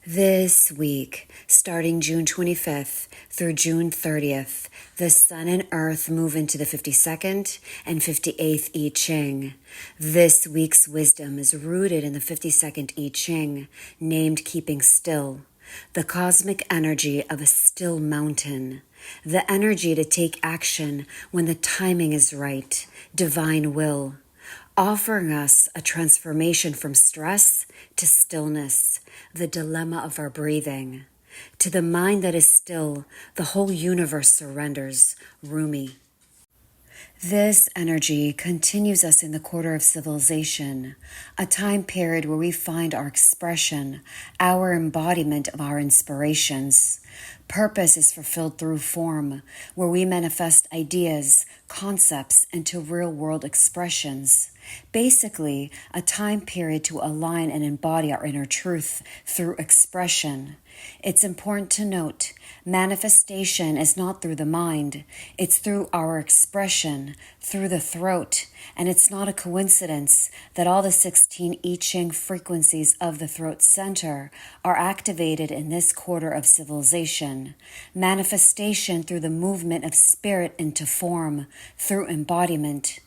This week, starting June 25th through June 30th, the Sun and Earth move into the 52nd and 58th I Ching. This week's wisdom is rooted in the 52nd I Ching, named Keeping Still, the cosmic energy of a still mountain, the energy to take action when the timing is right, divine will, offering us a transformation from stress to stillness, the dilemma of our breathing. To the mind that is still, the whole universe surrenders. Rumi. This energy continues us in the quarter of civilization, a time period where we find our expression, our embodiment of our inspirations. Purpose is fulfilled through form, where we manifest ideas, concepts into real-world expressions. Basically, a time period to align and embody our inner truth through expression. It's important to note, manifestation is not through the mind, it's through our expression, through the throat, and it's not a coincidence that all the 16 I Ching frequencies of the throat center are activated in this quarter of civilization. Manifestation through the movement of spirit into form, through embodiment.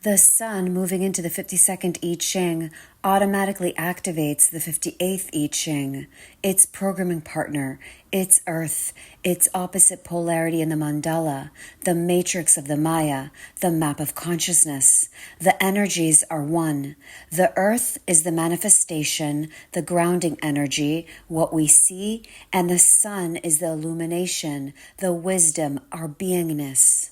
The Sun moving into the 52nd I Ching automatically activates the 58th I Ching, its programming partner, its Earth, its opposite polarity in the mandala, the matrix of the Maya, the map of consciousness. The energies are one. The Earth is the manifestation, the grounding energy, what we see, and the Sun is the illumination, the wisdom, our beingness.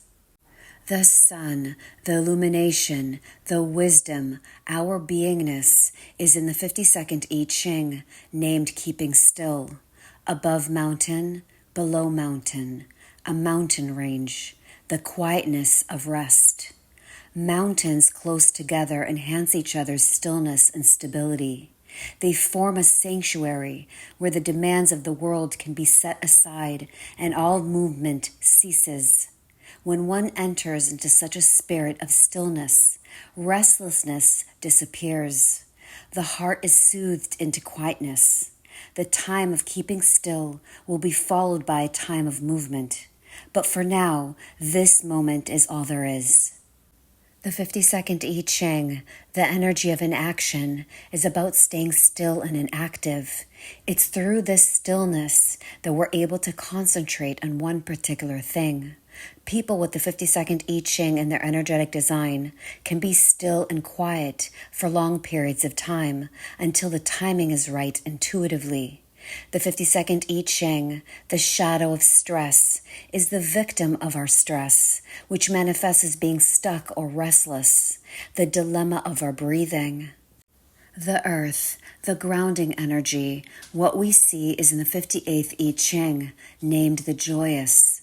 The Sun, the illumination, the wisdom, our beingness is in the 52nd I Ching, named Keeping Still. Above mountain, below mountain, a mountain range, the quietness of rest. Mountains close together enhance each other's stillness and stability. They form a sanctuary where the demands of the world can be set aside and all movement ceases. When one enters into such a spirit of stillness, restlessness disappears. The heart is soothed into quietness. The time of keeping still will be followed by a time of movement. But for now, this moment is all there is. The 52nd I Ching, the energy of inaction, is about staying still and inactive. It's through this stillness that we're able to concentrate on one particular thing. People with the 52nd I Ching and their energetic design can be still and quiet for long periods of time until the timing is right intuitively. The 52nd I Ching, the shadow of stress, is the victim of our stress, which manifests as being stuck or restless, the dilemma of our breathing. The Earth, the grounding energy, what we see is in the 58th I Ching, named the joyous.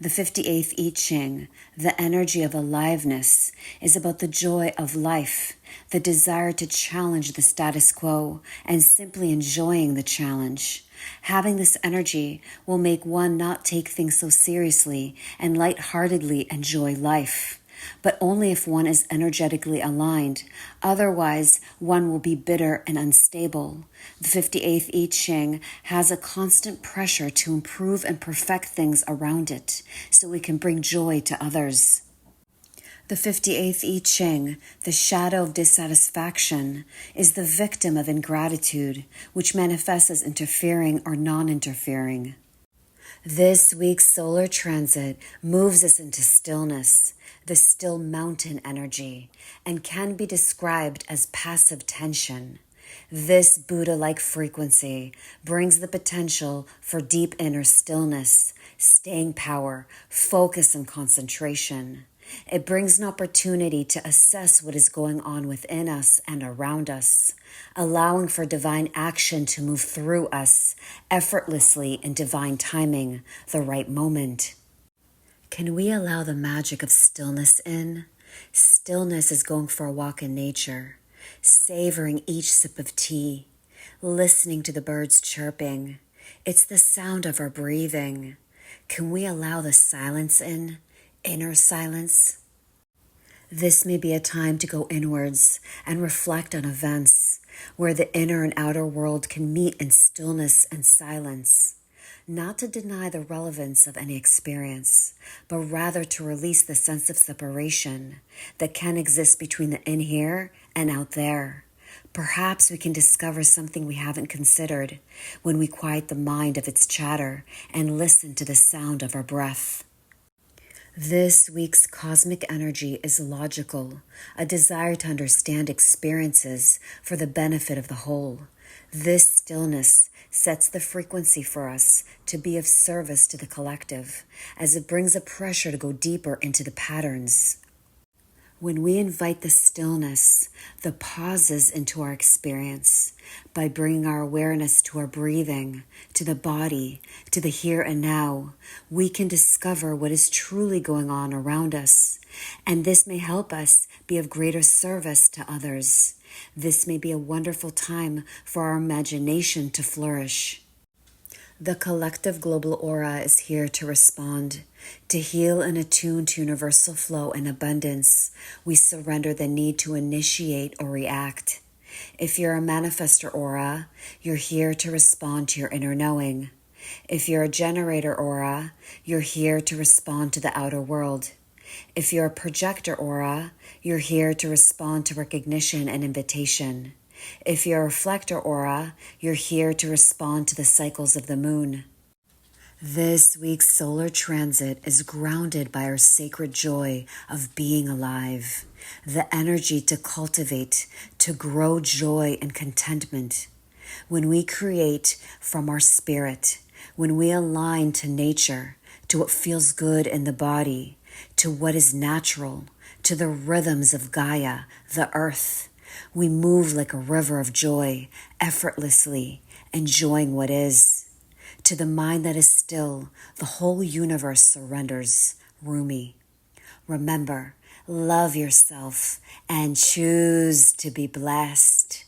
The 58th I Ching, the energy of aliveness, is about the joy of life, the desire to challenge the status quo, and simply enjoying the challenge. Having this energy will make one not take things so seriously and lightheartedly enjoy life. But only if one is energetically aligned. Otherwise, one will be bitter and unstable. The 58th I Ching has a constant pressure to improve and perfect things around it, so we can bring joy to others. The 58th I Ching, the shadow of dissatisfaction, is the victim of ingratitude, which manifests as interfering or non-interfering. This week's solar transit moves us into stillness, the still mountain energy, and can be described as passive tension. This Buddha-like frequency brings the potential for deep inner stillness, staying power, focus, and concentration. It brings an opportunity to assess what is going on within us and around us, allowing for divine action to move through us effortlessly in divine timing, the right moment. Can we allow the magic of stillness in? Stillness is going for a walk in nature, savoring each sip of tea, listening to the birds chirping. It's the sound of our breathing. Can we allow the silence in? Inner silence? This may be a time to go inwards and reflect on events where the inner and outer world can meet in stillness and silence. Not to deny the relevance of any experience, but rather to release the sense of separation that can exist between the in here and out there. Perhaps we can discover something we haven't considered when we quiet the mind of its chatter and listen to the sound of our breath. This week's cosmic energy is logical, a desire to understand experiences for the benefit of the whole. This stillness sets the frequency for us to be of service to the collective, as it brings a pressure to go deeper into the patterns. When we invite the stillness, the pauses into our experience, by bringing our awareness to our breathing, to the body, to the here and now, we can discover what is truly going on around us. And this may help us be of greater service to others. This may be a wonderful time for our imagination to flourish. The collective global aura is here to respond, to heal and attune to universal flow and abundance. We surrender the need to initiate or react. If you're a manifestor aura, you're here to respond to your inner knowing. If you're a generator aura, you're here to respond to the outer world. If you're a projector aura, you're here to respond to recognition and invitation. If you're a reflector aura, you're here to respond to the cycles of the moon. This week's solar transit is grounded by our sacred joy of being alive, the energy to cultivate, to grow joy and contentment. When we create from our spirit, when we align to nature, to what feels good in the body, to what is natural, to the rhythms of Gaia, the earth, we move like a river of joy, effortlessly, enjoying what is. To the mind that is still, the whole universe surrenders. Rumi. Remember, love yourself and choose to be blessed.